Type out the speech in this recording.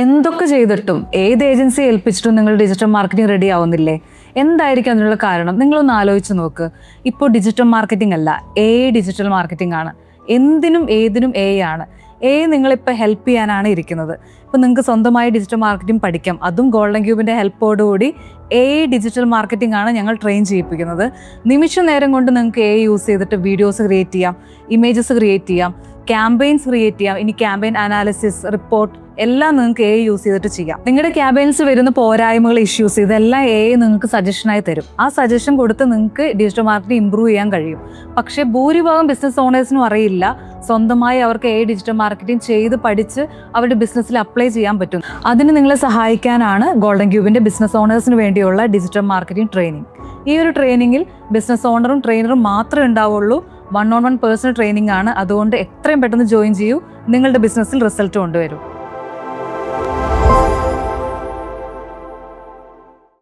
എന്തൊക്കെ ചെയ്തിട്ടും ഏത് ഏജൻസി ഏൽപ്പിച്ചിട്ടും നിങ്ങൾ ഡിജിറ്റൽ മാർക്കറ്റിംഗ് റെഡി ആവുന്നില്ലേ? എന്തായിരിക്കും അതിനുള്ള കാരണം? നിങ്ങളൊന്ന് ആലോചിച്ച് നോക്ക്. ഇപ്പോൾ ഡിജിറ്റൽ മാർക്കറ്റിംഗ് അല്ല, ഡിജിറ്റൽ മാർക്കറ്റിംഗ് ആണ്. എന്തിനും ഏതിനും ആണ്. നിങ്ങളിപ്പോൾ ഹെൽപ്പ് ചെയ്യാനാണ് ഇരിക്കുന്നത്. ഇപ്പോൾ നിങ്ങൾക്ക് സ്വന്തമായി ഡിജിറ്റൽ മാർക്കറ്റിംഗ് പഠിക്കാം. അതും ഗോൾഡൻ ക്യൂബിൻ്റെ ഹെൽപ്പോടുകൂടി ഡിജിറ്റൽ മാർക്കറ്റിംഗ് ആണ് ഞങ്ങൾ ട്രെയിൻ ചെയ്യിപ്പിക്കുന്നത്. നിമിഷ നേരം കൊണ്ട് നിങ്ങൾക്ക് യൂസ് ചെയ്തിട്ട് വീഡിയോസ് ക്രിയേറ്റ് ചെയ്യാം, ഇമേജസ് ക്രിയേറ്റ് ചെയ്യാം, ക്യാമ്പയിൻസ് ക്രിയേറ്റ് ചെയ്യാം. ഇനി ക്യാമ്പയിൻ അനാലിസിസ്, റിപ്പോർട്ട് എല്ലാം നിങ്ങൾക്ക് യൂസ് ചെയ്തിട്ട് ചെയ്യാം. നിങ്ങളുടെ ക്യാമ്പയിൻസ് വരുന്ന പോരായ്മകൾ, ഇഷ്യൂസ് ഇതെല്ലാം നിങ്ങൾക്ക് സജഷനായി തരും. ആ സജഷൻ കൊടുത്ത് നിങ്ങൾക്ക് ഡിജിറ്റൽ മാർക്കറ്റിംഗ് ഇമ്പ്രൂവ് ചെയ്യാൻ കഴിയും. പക്ഷേ ഭൂരിഭാഗം ബിസിനസ് ഓണേഴ്സിനും അറിയില്ല സ്വന്തമായി അവർക്ക് ഡിജിറ്റൽ മാർക്കറ്റിംഗ് ചെയ്ത് പഠിച്ച് അവരുടെ ബിസിനസ്സിൽ അപ്ലൈ ചെയ്യാൻ പറ്റും. അതിന് നിങ്ങളെ സഹായിക്കാനാണ് ഗോൾഡൻ ക്യൂബിൻ്റെ ബിസിനസ് ഓണേഴ്സിന് വേണ്ടിയുള്ള ഡിജിറ്റൽ മാർക്കറ്റിംഗ് ട്രെയിനിങ്. ഈ ഒരു ട്രെയിനിങ്ങിൽ ബിസിനസ് ഓണറും ട്രെയിനറും മാത്രമേ ഉണ്ടാവുള്ളൂ. 1-on-1 പേഴ്സണൽ ട്രെയിനിങ് ആണ്. അതുകൊണ്ട് എത്രയും പെട്ടെന്ന് ജോയിൻ ചെയ്യൂ. നിങ്ങളുടെ ബിസിനസ്സിൽ റിസൾട്ട് കൊണ്ടുവരും.